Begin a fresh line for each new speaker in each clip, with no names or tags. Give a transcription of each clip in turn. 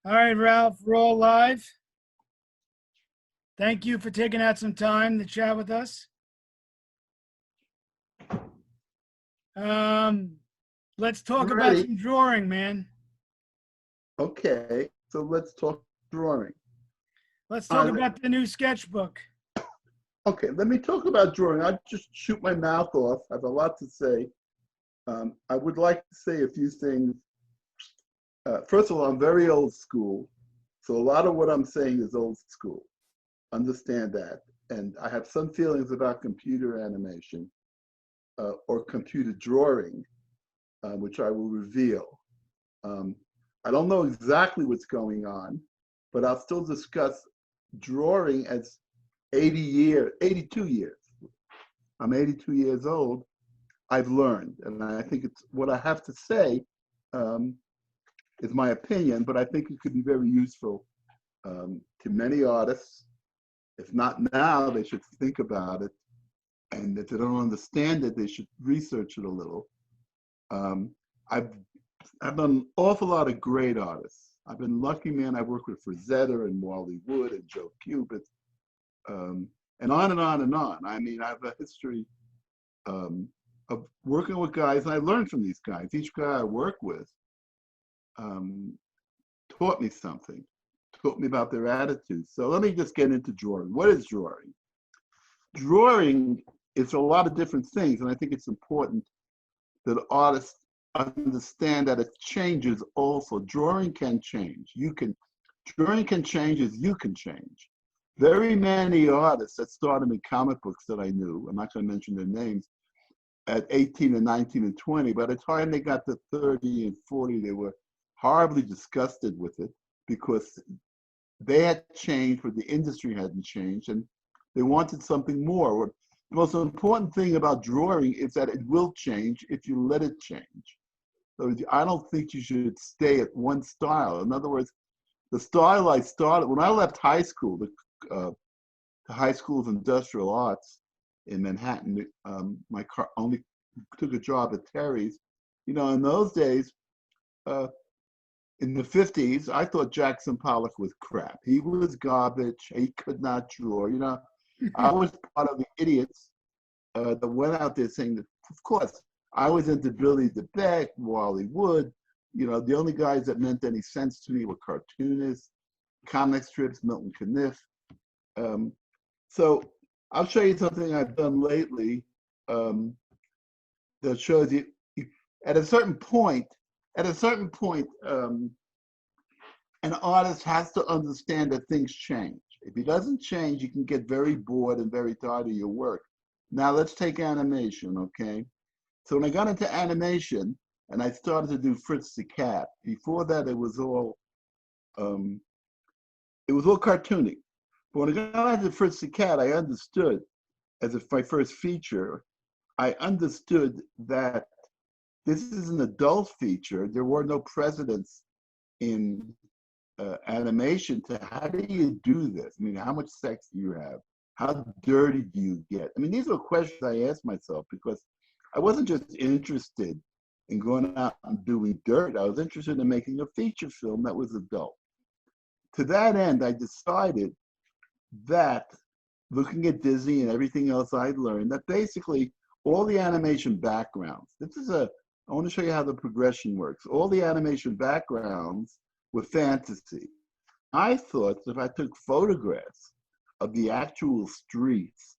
All right, Ralph, we're all live. Thank you for taking out some time to chat with us. Let's talk about some drawing, man.
Okay, so let's talk drawing.
Let's talk about the new sketchbook.
Okay, let me talk about drawing. I just shoot my mouth off. I have a lot to say. I would like to say a few things. First of all, I'm very old school. So a lot of what I'm saying is old school. Understand that. And I have some feelings about computer animation or computer drawing, which I will reveal. I don't know exactly what's going on, but I'll still discuss drawing as 82 years. I'm 82 years old. I've learned, and I think it's what I have to say is my opinion, but I think it could be very useful to many artists. If not now, they should think about it. And if they don't understand it, they should research it a little. I've done an awful lot of great artists. I've been lucky, man. I've worked with Frazetta and Wally Wood and Joe Kubert, and on and on and on. I mean, I have a history of working with guys, and I learned from these guys. Each guy I work with taught me something, taught me about their attitudes. So let me just get into drawing. What is drawing? Drawing is a lot of different things, and I think it's important that artists understand that it changes also. Drawing can change. Drawing can change as you can change. Very many artists that started in comic books that I knew, I'm not going to mention their names, at 18 and 19 and 20, by the time they got to 30 and 40, they were horribly disgusted with it because they had changed, but the industry hadn't changed, and they wanted something more. The most important thing about drawing is that it will change if you let it change. So I don't think you should stay at one style. In other words, the style I started, when I left high school, the High School of Industrial Arts in Manhattan, my car only took a job at Terry's. You know, in those days, in the 50s, I thought Jackson Pollock was crap. He was garbage. He could not draw. You know, I was part of the idiots that went out there saying that, of course, I was into Billy DeBeck, Wally Wood. You know, the only guys that meant any sense to me were cartoonists, comic strips, Milton Caniff. So I'll show you something I've done lately that shows you at a certain point, an artist has to understand that things change. If he doesn't change, you can get very bored and very tired of your work. Now let's take animation, okay? So when I got into animation and I started to do Fritz the Cat, before that it was all cartooning. But when I got into Fritz the Cat, I understood, as my first feature, I understood that this is an adult feature. There were no precedents in animation to how do you do this? I mean, how much sex do you have? How dirty do you get? I mean, these are questions I asked myself because I wasn't just interested in going out and doing dirt. I was interested in making a feature film that was adult. To that end, I decided that looking at Disney and everything else I'd learned, that basically all the animation backgrounds, I want to show you how the progression works. All the animation backgrounds were fantasy. I thought that if I took photographs of the actual streets,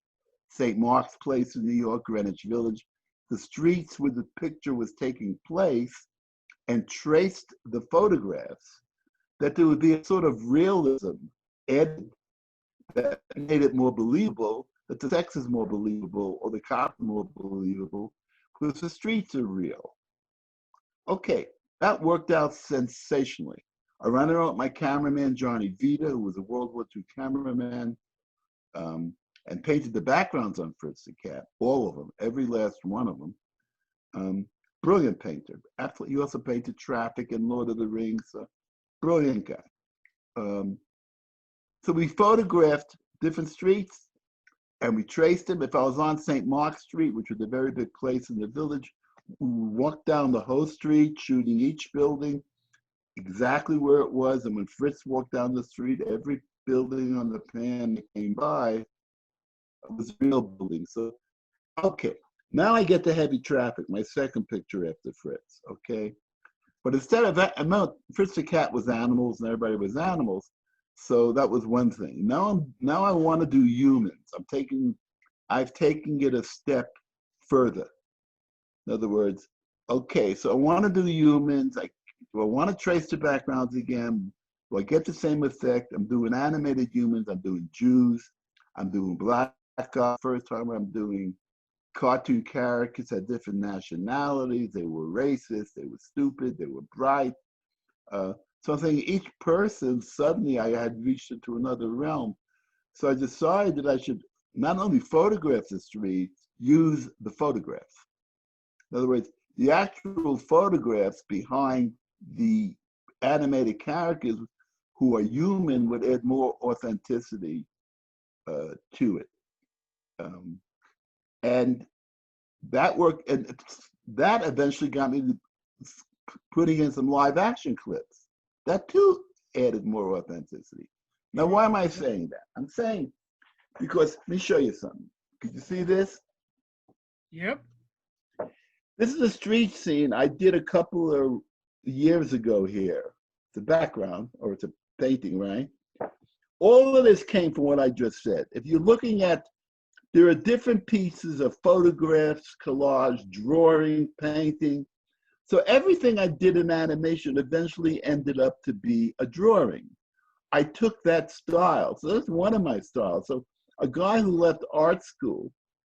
St. Mark's Place in New York, Greenwich Village, the streets where the picture was taking place, and traced the photographs, that there would be a sort of realism added that made it more believable, that the sex is more believable or the cop is more believable because the streets are real. Okay, that worked out sensationally. I ran around with my cameraman, Johnny Vita, who was a World War II cameraman, and painted the backgrounds on Fritz the Cat, all of them, every last one of them. Brilliant painter. He also painted Traffic and Lord of the Rings. Brilliant guy. So we photographed different streets and we traced them. If I was on St. Mark's Street, which was a very big place in the village, we walked down the whole street, shooting each building, exactly where it was. And when Fritz walked down the street, every building on the pan that came by was a real building. So, okay, now I get to heavy traffic, my second picture after Fritz, okay? But instead of that, I know Fritz the Cat was animals and everybody was animals. So that was one thing. Now I want to do humans. I've taken it a step further. In other words, okay, so I want to do humans. Do I want to trace the backgrounds again? Do I get the same effect? I'm doing animated humans. I'm doing Jews. I'm doing black guys. First time I'm doing cartoon characters had different nationalities. They were racist. They were stupid. They were bright. So I'm saying each person, suddenly I had reached into another realm. So I decided that I should not only photograph the street, use the photographs. In other words, the actual photographs behind the animated characters who are human would add more authenticity to it. And that worked, and that eventually got me putting in some live action clips. That too added more authenticity. Now, why am I saying that? I'm saying because, let me show you something. Could you see this?
Yep.
This is a street scene I did a couple of years ago here. It's a background, or it's a painting, right? All of this came from what I just said. If you're looking at, there are different pieces of photographs, collage, drawing, painting. So everything I did in animation eventually ended up to be a drawing. I took that style. So that's one of my styles. So a guy who left art school,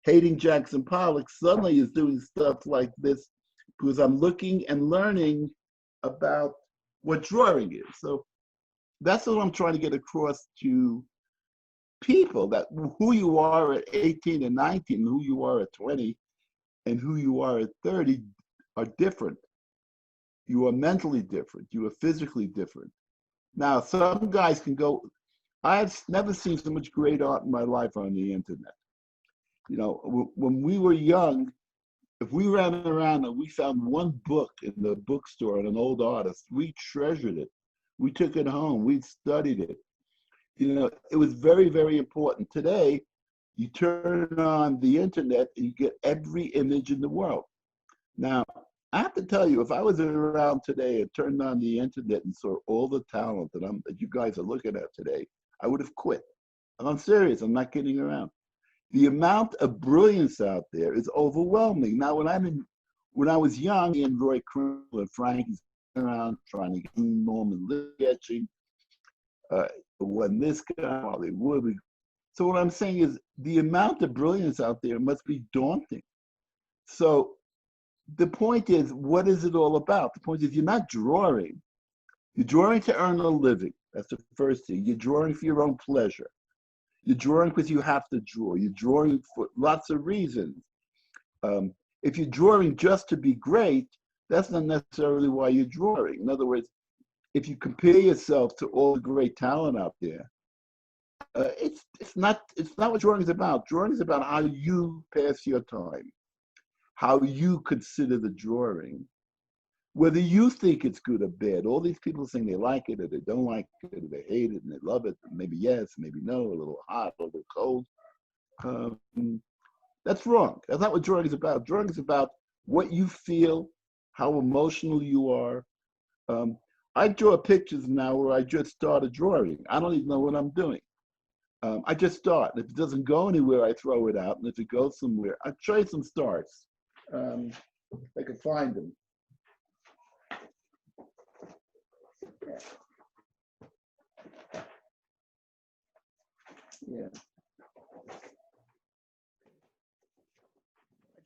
hating Jackson Pollock, suddenly is doing stuff like this because I'm looking and learning about what drawing is. So that's what I'm trying to get across to people, that who you are at 18 and 19, who you are at 20, and who you are at 30 are different. You are mentally different. You are physically different. Now, some guys can go, I've never seen so much great art in my life on the internet. You know, when we were young, if we ran around and we found one book in the bookstore on an old artist, we treasured it. We took it home. We studied it. You know, it was very, very important. Today, you turn on the internet and you get every image in the world. Now, I have to tell you, if I was around today and turned on the internet and saw all the talent that you guys are looking at today, I would have quit. And I'm serious. I'm not kidding around. The amount of brilliance out there is overwhelming. Now, when I was young, and Roy Krull and Frankie's around trying to get Norman sketching, when this guy, Holly Wood. So what I'm saying is the amount of brilliance out there must be daunting. So the point is, what is it all about? The point is, you're not drawing. You're drawing to earn a living. That's the first thing. You're drawing for your own pleasure. You're drawing because you have to draw. You're drawing for lots of reasons. If you're drawing just to be great, that's not necessarily why you're drawing. In other words, if you compare yourself to all the great talent out there, it's not what drawing is about. Drawing is about how you pass your time, how you consider the drawing, whether you think it's good or bad. All these people saying they like it or they don't like it or they hate it and they love it. Maybe yes, maybe no, a little hot, a little cold. That's wrong. That's not what drawing is about. Drawing is about what you feel, how emotional you are. I draw pictures now where I just started drawing. I don't even know what I'm doing. I just start. If it doesn't go anywhere, I throw it out. And if it goes somewhere, I try some starts. I can find them. Yeah.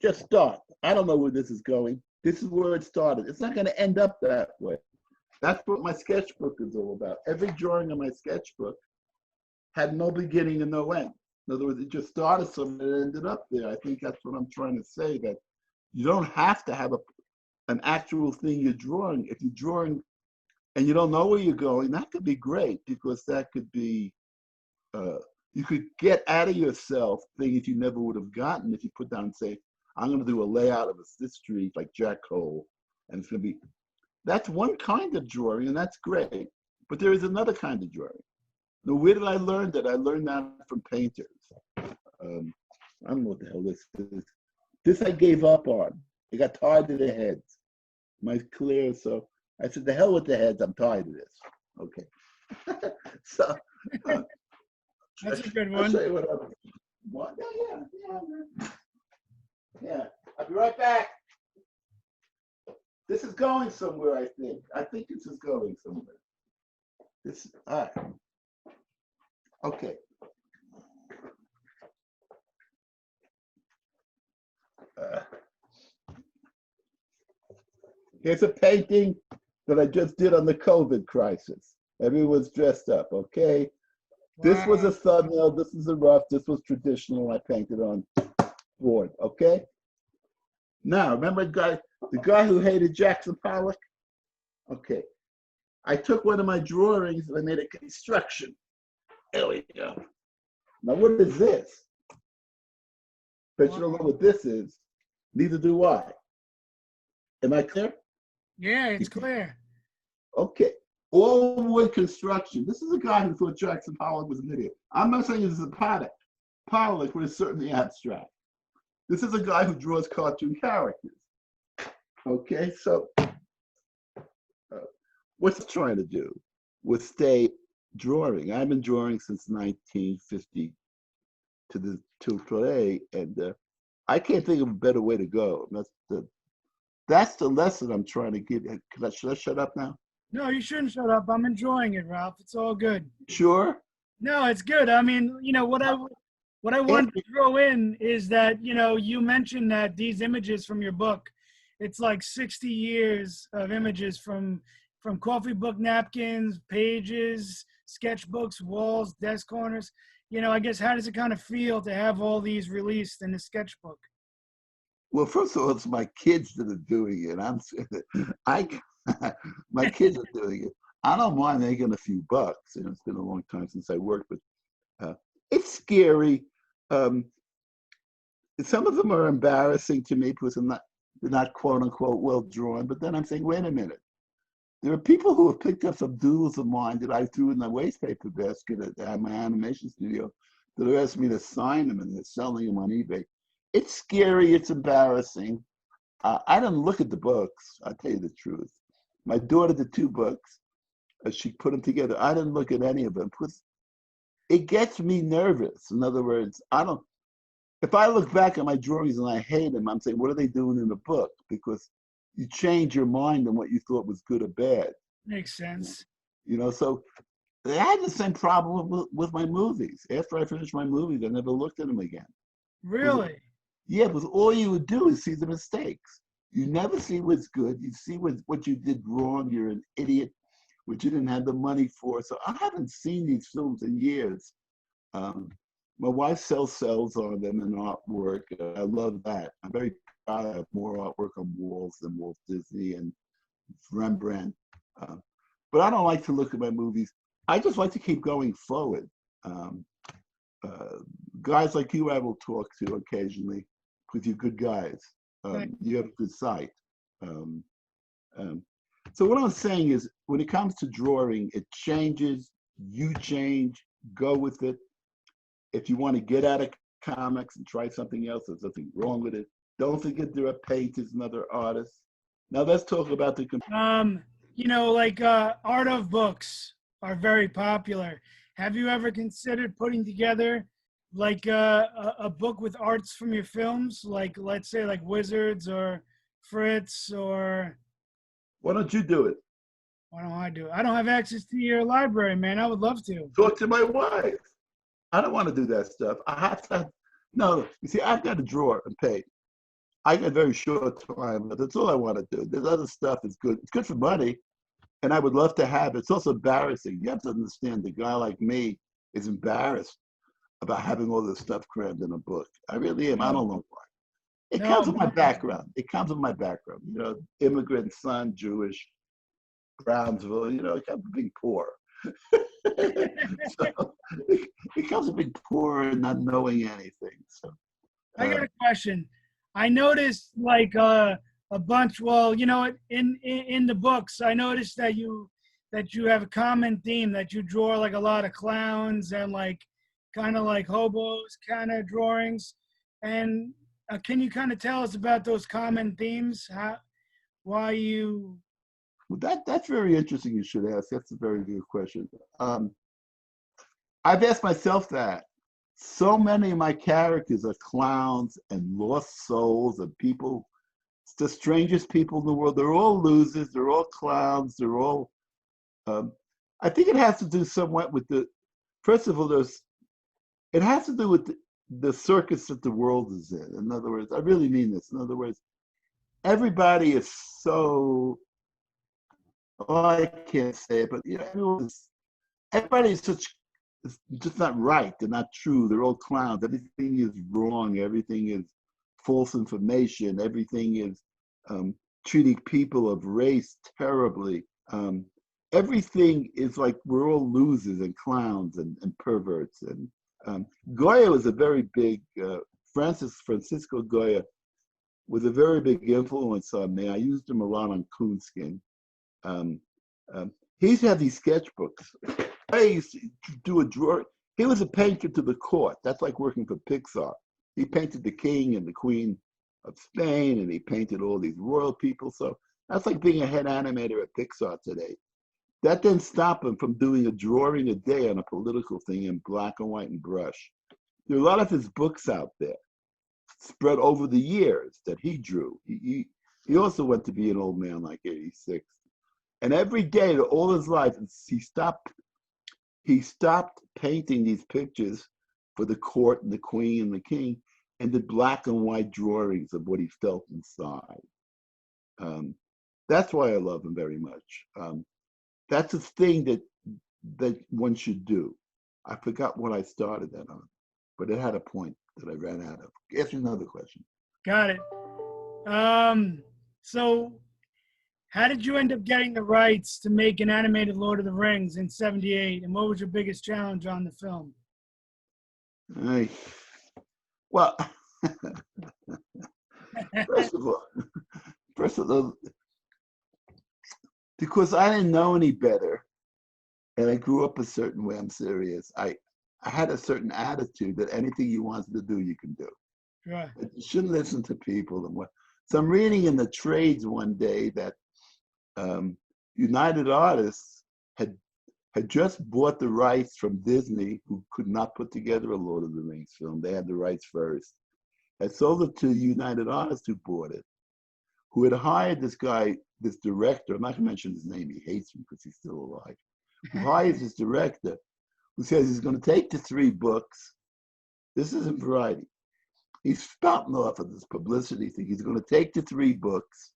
Just start. I don't know where this is going. This is where it started. It's not going to end up that way. That's what my sketchbook is all about. Every drawing on my sketchbook had no beginning and no end. In other words, it just started somewhere and ended up there. I think that's what I'm trying to say, that you don't have to have an actual thing you're drawing. If you're drawing and you don't know where you're going, that could be great, because that could be, you could get out of yourself things you never would have gotten if you put down and say, I'm going to do a layout of this street like Jack Cole, and it's going to be, That's one kind of drawing, and that's great. But there is another kind of drawing. Now, where did I learn that? I learned that from painters. I don't know what the hell this is. This I gave up on. It got tired of the heads. My clear, so I said, the hell with the heads. I'm tired of this. Okay. So
That's a good
I'll
one.
show you what I'm. What? Yeah. I'll be right back. This is going somewhere, I think. I think this is going somewhere. This, all right. Okay. Here's a painting that I just did on the COVID crisis. Everyone's dressed up, okay? Wow. This was a thumbnail, this is a rough, this was traditional, I painted on board, okay? Now, remember the guy who hated Jackson Pollock? Okay. I took one of my drawings and I made a construction. There we go. Now, what is this? Bet you don't know what this is. Neither do I. Am I clear?
Yeah, it's clear.
Okay. All wood construction. This is a guy who thought Jackson Pollock was an idiot. I'm not saying this is a Pollock, but it's certainly abstract. This is a guy who draws cartoon characters. Okay, so what's he trying to do? Was stay drawing. I've been drawing since 1950 to today, and I can't think of a better way to go. That's the lesson I'm trying to give. Should I shut up now?
No, you shouldn't shut up. I'm enjoying it, Ralph. It's all good.
Sure.
No, it's good. I mean, what I wanted to throw in is that, you mentioned that these images from your book, it's like 60 years of images from coffee book napkins, pages, sketchbooks, walls, desk corners. I guess, how does it kind of feel to have all these released in the sketchbook?
Well, first of all, it's my kids that are doing it. My kids are doing it. I don't mind making a few bucks. It's been a long time since I worked, but it's scary. Some of them are embarrassing to me because they're not quote unquote well drawn. But then I'm saying, wait a minute. There are people who have picked up some doodles of mine that I threw in the wastepaper basket at my animation studio that have asked me to sign them, and they're selling them on eBay. It's scary. It's embarrassing. I didn't look at the books. I'll tell you the truth. My daughter did 2 books. She put them together. I didn't look at any of them because it gets me nervous. In other words, if I look back at my drawings and I hate them, I'm saying, what are they doing in the book? Because you change your mind on what you thought was good or bad.
Makes sense.
So I had the same problem with my movies. After I finished my movies, I never looked at them again.
Really?
Yeah, because all you would do is see the mistakes. You never see what's good. You see what you did wrong. You're an idiot, which you didn't have the money for. So I haven't seen these films in years. My wife sells cells on them in artwork. I love that. I'm very proud of more artwork on walls than Walt Disney and Rembrandt. But I don't like to look at my movies. I just like to keep going forward. Guys like you I will talk to occasionally because you're good guys. You have a good sight. So what I'm saying is, when it comes to drawing, it changes, you change, go with it. If you want to get out of comics and try something else, there's nothing wrong with it. Don't forget there are painters and other artists. Now let's talk about the
art of books are very popular. Have you ever considered putting together like a book with arts from your films, like let's say like Wizards or Fritz or?
Why don't you do it?
Why don't I do it? I don't have access to your library, man. I would love to.
Talk to my wife. I don't want to do that stuff. I have to. No, you see, I've got to draw and paint. I got very short time, but that's all I want to do. There's other stuff that's good. It's good for money, and I would love to have it. It's also embarrassing. You have to understand, a guy like me is embarrassed about having all this stuff crammed in a book. I really am. I don't know why. It comes with my background. It comes with my background. Immigrant son, Jewish, Brownsville. It comes with being poor. So it comes with being poor and not knowing anything. So
I got a question. I noticed a bunch. Well, you know, in the books, I noticed that you have a common theme, that you draw like a lot of clowns and like kind of like hobos kind of drawings. And can you kind of tell us about those common themes? How, why you?
Well, that's very interesting. You should ask. That's a very good question. I've asked myself that. So many of my characters are clowns and lost souls and people. It's the strangest people in the world. They're all losers. They're all clowns. They're all. I think it has to do somewhat with the. First of all, it has to do with the circus that the world is in. In other words, I really mean this. In other words, everybody is so. Oh, I can't say it, but you know, everybody is such. It's just not right. They're not true. They're all clowns. Everything is wrong. Everything is false information. Everything is treating people of race terribly. Everything is like we're all losers and clowns and perverts. And Goya was a very big, Francisco Goya was a very big influence on me. I used him a lot on Coonskin. He used to have these sketchbooks. I used to do a drawing. He was a painter to the court. That's like working for Pixar. He painted the king and the queen of Spain, and he painted all these royal people. So that's like being a head animator at Pixar today. That didn't stop him from doing a drawing a day on a political thing in black and white and brush. There are a lot of his books out there, spread over the years that he drew. He also went to be an old man, like 86. And every day, all his life, he stopped painting these pictures for the court and the queen and the king, and did black and white drawings of what he felt inside. That's why I love him very much. That's a thing that one should do. I forgot what I started that on, but it had a point that I ran out of. Ask me another question.
Got it. So how did you end up getting the rights to make an animated Lord of the Rings in '78? And what was your biggest challenge on the film?
Well, first of all, because I didn't know any better, and I grew up a certain way. I'm serious. I had a certain attitude that anything you wanted to do, you can do.
Right.
You shouldn't listen to people. And what. So I'm reading in the trades one day that United Artists had just bought the rights from Disney, who could not put together a Lord of the Rings film. They had the rights first. Had sold it to United Artists, who bought it, who had hired this guy, this director. I'm not going to mention his name. He hates me because he's still alive. Who hires this director, who says he's going to take the 3 books. This isn't Variety. He's spouting off of this publicity thing. He's going to take the 3 books,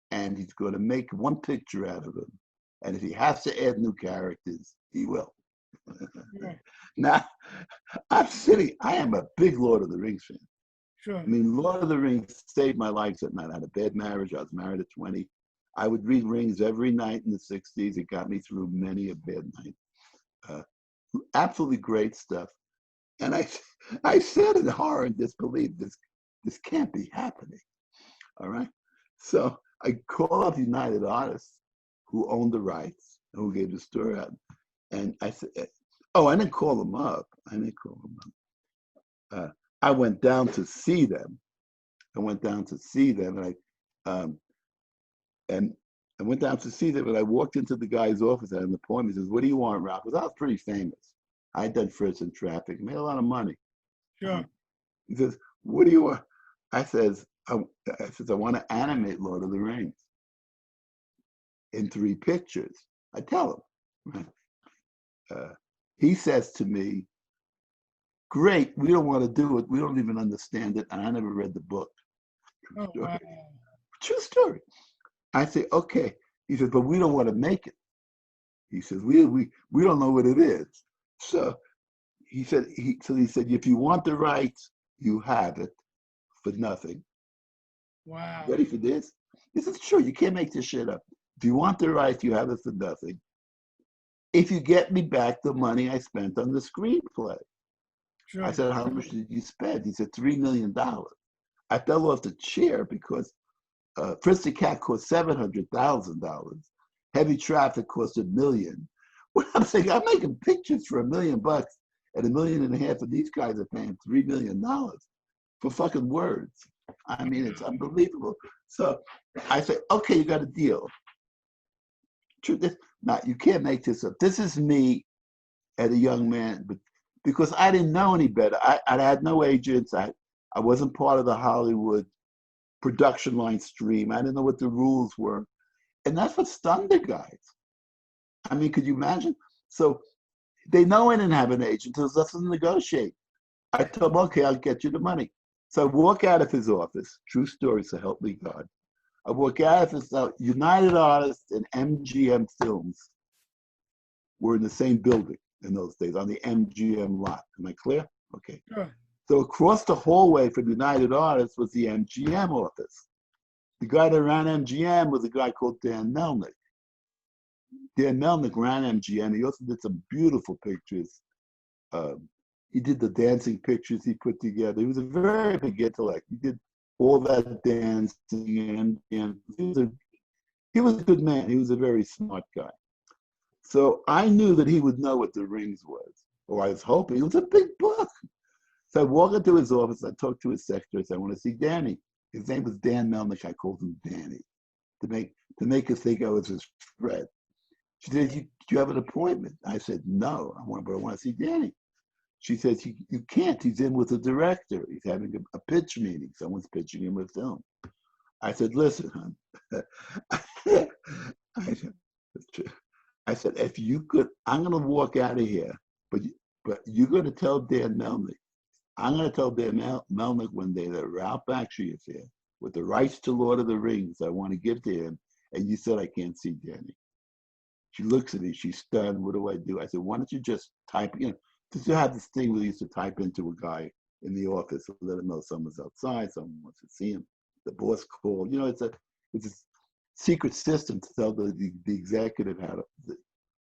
and he's going to make one picture out of them. And if he has to add new characters, he will. Now, I am a big Lord of the Rings fan.
Sure.
I mean, Lord of the Rings saved my life at night. I had a bad marriage. I was married at 20. I would read Rings every night in the 60s. It got me through many a bad night. Absolutely great stuff. And I said in horror and disbelief, this can't be happening. All right. So I call up United Artists, who owned the rights, and who gave the story out. And I said, oh, I didn't call them up. I went down to see them. And I went down to see them, and I walked into the guy's office. I had an appointment. He says, "What do you want, Ralph?" Because I was pretty famous. I had done Fritz in Traffic, made a lot of money.
Sure.
He says, "What do you want?" I want to animate Lord of the Rings in 3 pictures. I tell him. He says to me, "Great, we don't want to do it. We don't even understand it, and I never read the book." True story.
Wow.
True story. I say, "Okay." He says, "But we don't want to make it." He says, "We don't know what it is." So he said, "If you want the rights, you have it for nothing."
Wow.
Ready for this? This is true. You can't make this shit up. If you want the rights, you have it for nothing. If you get me back the money I spent on the screenplay.
Sure.
I said, "How much did you spend?" He said, $3 million. I fell off the chair because Fritz the Cat cost $700,000. Heavy Traffic cost $1 million. What I'm saying, I'm making pictures for $1 million, and $1.5 million of these guys are paying $3 million for fucking words. I mean, it's unbelievable. So I say, okay, you got a deal. Now, you can't make this up. This is me as a young man, but because I didn't know any better. I had no agents. I wasn't part of the Hollywood production line stream. I didn't know what the rules were. And that's what stunned the guys. I mean, could you imagine? So they know I didn't have an agent. There's nothing to negotiate. I told them, okay, I'll get you the money. So I walk out of his office. True story, so help me God. I walk out of his United Artists and MGM Films were in the same building in those days, on the MGM lot. Am I clear? Okay.
Sure.
So across the hallway from United Artists was the MGM office. The guy that ran MGM was a guy called Dan Melnick. Dan Melnick ran MGM. He also did some beautiful pictures. He did the dancing pictures he put together. He was a very big intellect. He did all that dancing, and he was a good man. He was a very smart guy. So I knew that he would know what the Rings was, or I was hoping. It was a big book. So I walked into his office. I talked to his secretary. I said, I want to see Danny. His name was Dan Melnick. I called him Danny to make her think I was his friend. She said, do you have an appointment? I said, no, but I want to see Danny. She says, you can't. He's in with the director. He's having a pitch meeting. Someone's pitching him a film. I said, listen, hon. I said, if you could, I'm going to walk out of here, but you're going to tell Dan Melnick. I'm going to tell Dan Melnick one day that Ralph Bakshi is here with the rights to Lord of the Rings I want to give to him, and you said I can't see Danny. She looks at me. She's stunned. What do? I said, why don't you just type, because you have this thing where you used to type into a guy in the office, let him know someone's outside, someone wants to see him. The boss called. It's a secret system to tell the executive how to.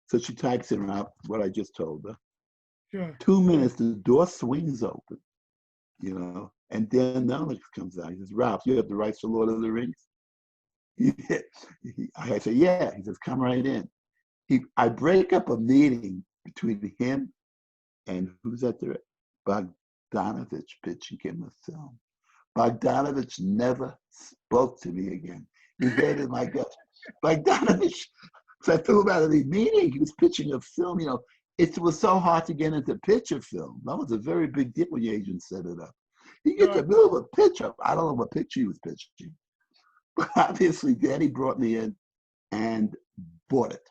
So she types in out what I just told her.
Sure.
2 minutes, the door swings open, and Dan Melnick comes out. He says, Ralph, you have the rights to Lord of the Rings? I say, yeah. He says, come right in. I break up a meeting between him and who's that there? Bogdanovich pitching him a film. Bogdanovich never spoke to me again. He hated my guts. Bogdanovich, so I threw him out of the meeting. He was pitching a film, It was so hard to get into pitch a film. That was a very big deal when the agent set it up. He gets in the middle of a pitch up. I don't know what picture he was pitching. But obviously, Danny brought me in and bought it.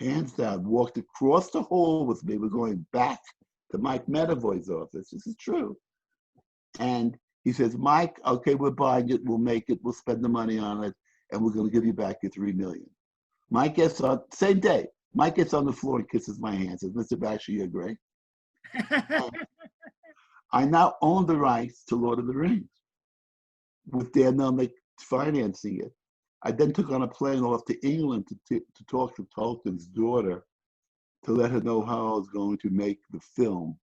Hands down, walked across the hall with me. We're going back to Mike Medavoy's office. This is true. And he says, Mike, okay, we're buying it. We'll make it. We'll spend the money on it. And we're going to give you back your $3 million. Mike gets on, same day. Mike gets on the floor and kisses my hand, says, Mr. Bakshi, you're great. I now own the rights to Lord of the Rings with Dan Melnick financing it. I then took on a plane off to England to talk to Tolkien's daughter to let her know how I was going to make the film.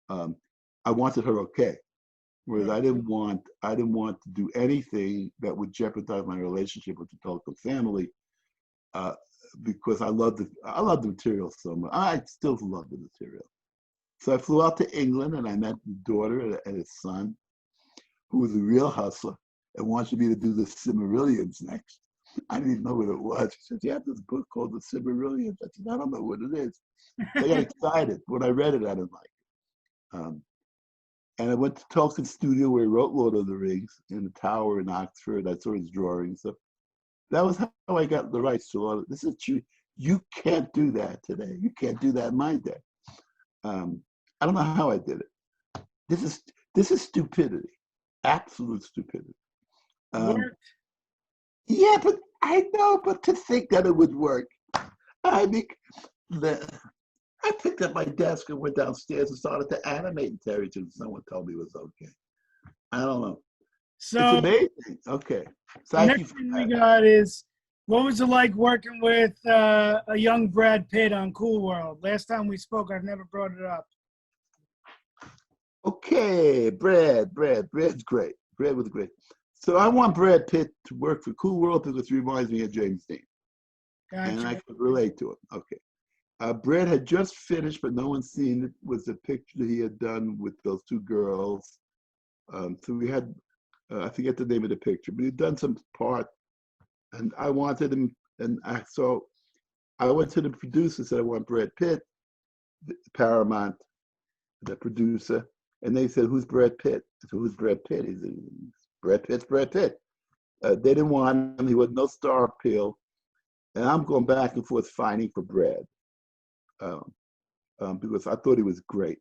I wanted her okay, whereas I didn't want to do anything that would jeopardize my relationship with the Tolkien family. Because I love the material so much. I still love the material. So I flew out to England and I met the daughter and his son, who was a real hustler and wanted me to do the Silmarillions next. I didn't even know what it was. He said, you have this book called the Silmarillions. I said, I don't know what it is. I got excited. When I read it, I didn't like it. And I went to Tolkien's studio where he wrote Lord of the Rings in the tower in Oxford. I saw his drawings. So that was how I got the rights to all of it. This is true. You can't do that today. You can't do that in my day. I don't know how I did it. This is stupidity, absolute stupidity. Yeah, but I know, but to think that it would work. I think that I picked up my desk and went downstairs and started to animate in Terry till someone told me it was okay. I don't know.
So
it's amazing. Okay. So
the next thing we got is, what was it like working with a young Brad Pitt on Cool World? Last time we spoke, I've never brought it up.
Okay, Brad's great. Brad was great. So I want Brad Pitt to work for Cool World because it reminds me of James Dean, and I
Gotcha.
could relate to him. Okay. Brad had just finished, but no one's seen it, was the picture that he had done with those two girls. So we had, I forget the name of the picture, but he'd done some part, and I wanted him, so I went to the producer, said, I want Brad Pitt, Paramount, the producer, and they said, who's Brad Pitt? I said, who's Brad Pitt? He said, Brad Pitt's Brad Pitt. They didn't want him. He was no star appeal. And I'm going back and forth fighting for Brad um, because I thought he was great.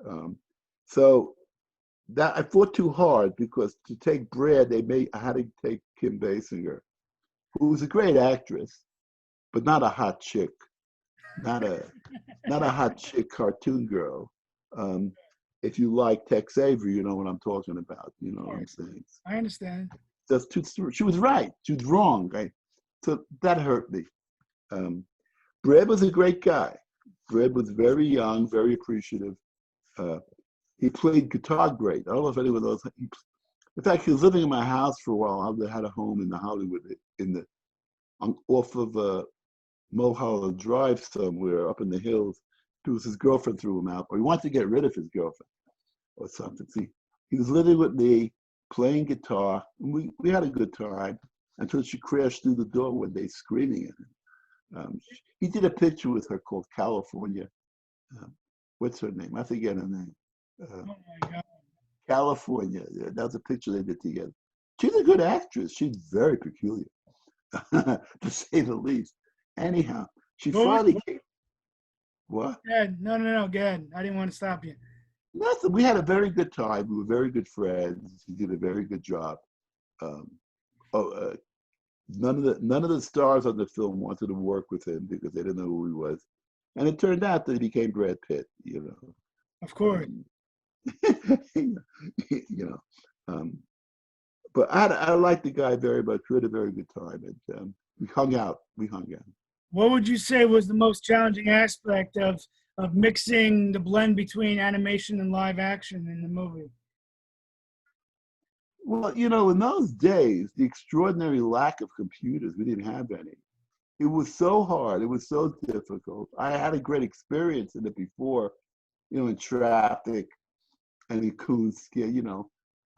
Um, so that I fought too hard because to take Brad, I had to take Kim Basinger, who was a great actress, but not a hot chick, not a hot chick cartoon girl. Um, if you like Tex Avery, you know what I'm talking about. You know
Of
what I'm
course.
saying?
I understand.
That's too, she was right. She was wrong. So that hurt me. Um, Brad was a great guy. Brad was very young, very appreciative. Uh, he played guitar great. I don't know if anyone knows. In fact, he was living in my house for a while. I had a home in the Hollywood, off of Mulholland Drive somewhere up in the hills. Because his girlfriend threw him out, or he wanted to get rid of his girlfriend or something. See, he was living with me, playing guitar, and we had a good time until she crashed through the door one day screaming at him. He did a picture with her called California. What's her name? I forget her name.
Oh my God.
California. Yeah, that was a picture they did together. She's a good actress. She's very peculiar, to say the least. Anyhow, she
What was,
finally came. What?
go ahead. No, no, no. Go ahead. I didn't want to stop you.
Nothing. We had a very good time. We were very good friends. He did a very good job. Um, oh, none of the stars on the film wanted to work with him because they didn't know who he was, and it turned out that he became Brad Pitt.
Of course.
Um, you know. Um, but I liked the guy very much. We had a very good time, and we hung out. We hung out.
What would you say was the most challenging aspect of mixing the blend between animation and live action in the movie?
Well, in those days, the extraordinary lack of computers, we didn't have any. It was so hard. It was so difficult. I had a great experience in it before, in Traffic and in Coonskin,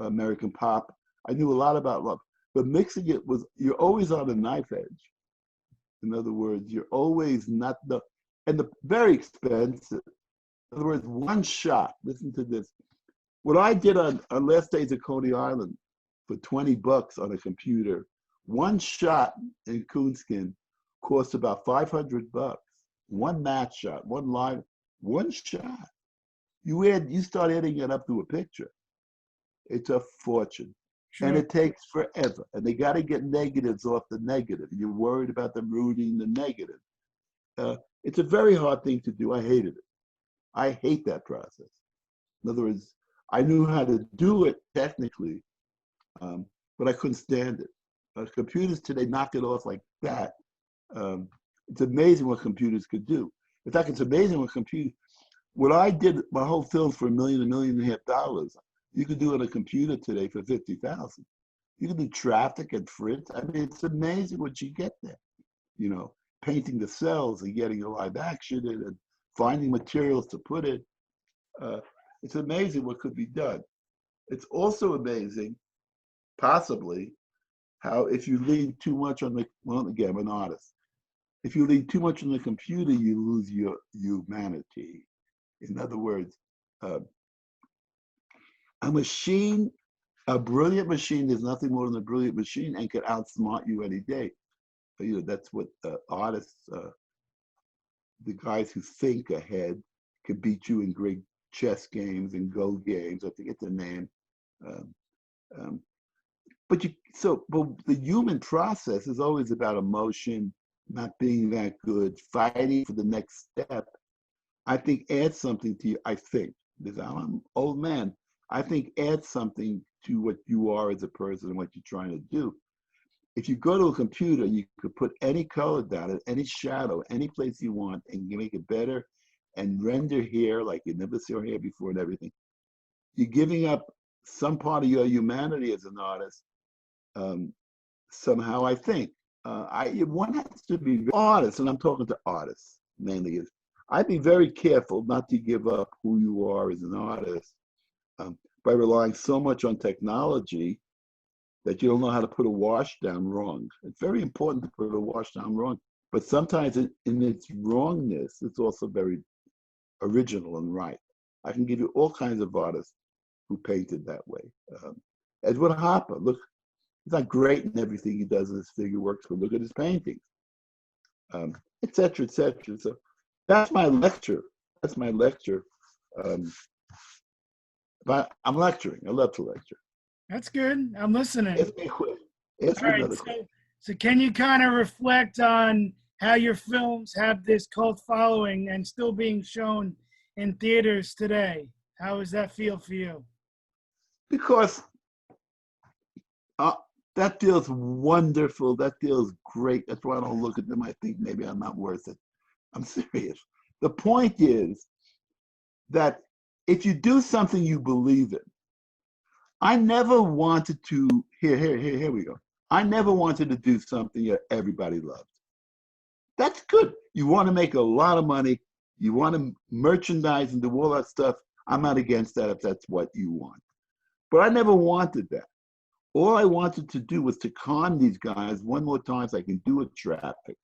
American Pop. I knew a lot about love, but mixing it you're always on a knife edge. In other words, you're always not and the very expensive. In other words, one shot. Listen to this. What I did on Last Days of Coney Island for $20 on a computer, one shot in Coonskin cost about $500. One match shot, one shot. You start adding it up to a picture. It's a fortune. And
Sure.
it takes forever. And they got to get negatives off the negative. You're worried about them ruining the negative. It's a very hard thing to do. I hated it. I hate that process. In other words, I knew how to do it technically, but I couldn't stand it. Computers today knock it off like that. It's amazing what computers could do. In fact, it's amazing what I did, my whole film for $1.5 million, you could do on a computer today for 50,000. You can do Traffic and Fritz. I mean, it's amazing what you get there. Painting the cells and getting a live action in and finding materials to put it. It's amazing what could be done. It's also amazing, possibly, how if you lean too much again, I'm an artist. If you lean too much on the computer, you lose your humanity. In other words, uh, a machine, a brilliant machine is nothing more than a brilliant machine and can outsmart you any day. That's what artists, the guys who think ahead, can beat you in great chess games and Go games. I forget the name. Um, um, but the human process is always about emotion, not being that good, fighting for the next step. I think adds something to you. I think, because I'm an old man, I think adds something to what you are as a person and what you're trying to do. If you go to a computer, you could put any color down it, any shadow, any place you want, and you make it better and render hair like you never saw hair before and everything. You're giving up some part of your humanity as an artist somehow, I think. One has to be artists, and I'm talking to artists mainly. Is I'd be very careful not to give up who you are as an artist by relying so much on technology that you don't know how to put a wash down wrong. It's very important to put a wash down wrong, but sometimes in its wrongness, it's also very original and right. I can give you all kinds of artists who painted that way. Edward Hopper, look, he's not great in everything he does in his figure works, but look at his paintings, et cetera, et cetera. So that's my lecture. That's my lecture. But I'm lecturing. I love to lecture.
That's good. I'm listening.
Ask me a question. Ask me
All right.
another question.
So can you kind of reflect on how your films have this cult following and still being shown in theaters today? How does that feel for you?
Because that feels wonderful. That feels great. That's why I don't look at them. I think maybe I'm not worth it. I'm serious. The point is that if you do something you believe in, I never wanted to, here we go. I never wanted to do something that everybody loved. That's good. You want to make a lot of money. You want to merchandise and do all that stuff. I'm not against that if that's what you want. But I never wanted that. All I wanted to do was to con these guys one more time so I can do a Traffic.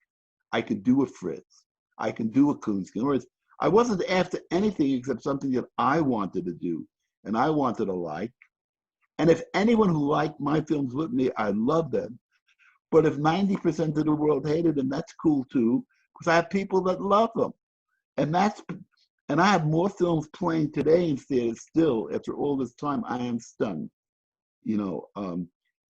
I could do a Fritz. I can do a Coonskin. In other words, I wasn't after anything except something that I wanted to do and I wanted to like. And if anyone who liked my films with me, I love them. But if 90% of the world hated them, that's cool too, because I have people that love them. And I have more films playing today in theaters still after all this time. I am stunned.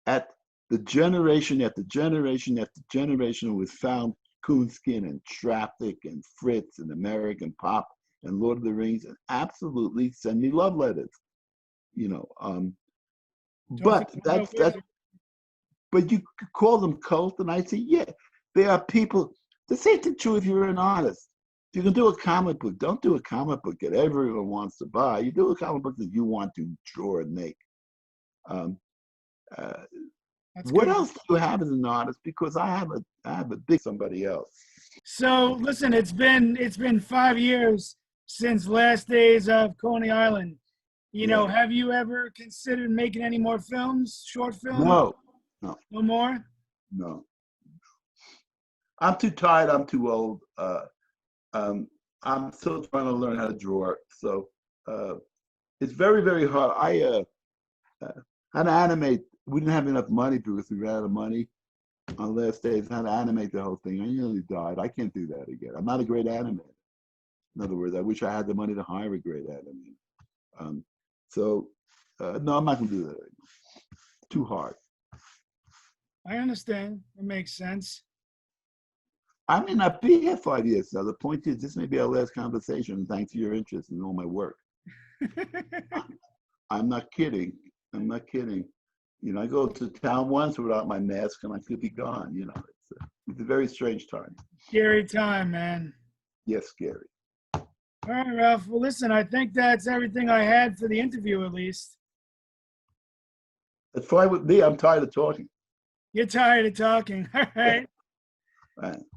At the generation after generation after generation who has found Coonskin and Traffic and Fritz and American Pop and Lord of the Rings and absolutely send me love letters. But but you could call them cult, and I say, yeah, they are people. The same thing true if you're an artist. If you can do a comic book, don't do a comic book that everyone wants to buy. You do a comic book that you want to draw and make. What else do you have as an artist? Because I have a big somebody else.
So listen, it's been 5 years since Last Days of Coney Island. Have you ever considered making any more films, short films?
No.
No more?
No. I'm too tired. I'm too old. I'm still trying to learn how to draw. So it's very, very hard. I had to animate. We didn't have enough money because we ran out of money on Last Days. I had to animate the whole thing. I nearly died. I can't do that again. I'm not a great animator. In other words, I wish I had the money to hire a great animator. No, I'm not going to do that anymore. Too hard.
I understand. It makes sense.
I may not be here 5 years. So the point is, this may be our last conversation. Thanks for your interest in all my work. I'm not kidding. I'm not kidding. I go to town once without my mask and I could be gone. It's a very strange time.
Scary time, man.
Yes, scary.
All right, Ralph. Well, listen, I think that's everything I had for the interview, at least.
That's fine with me. I'm tired of talking.
You're tired of talking. All right.
Right.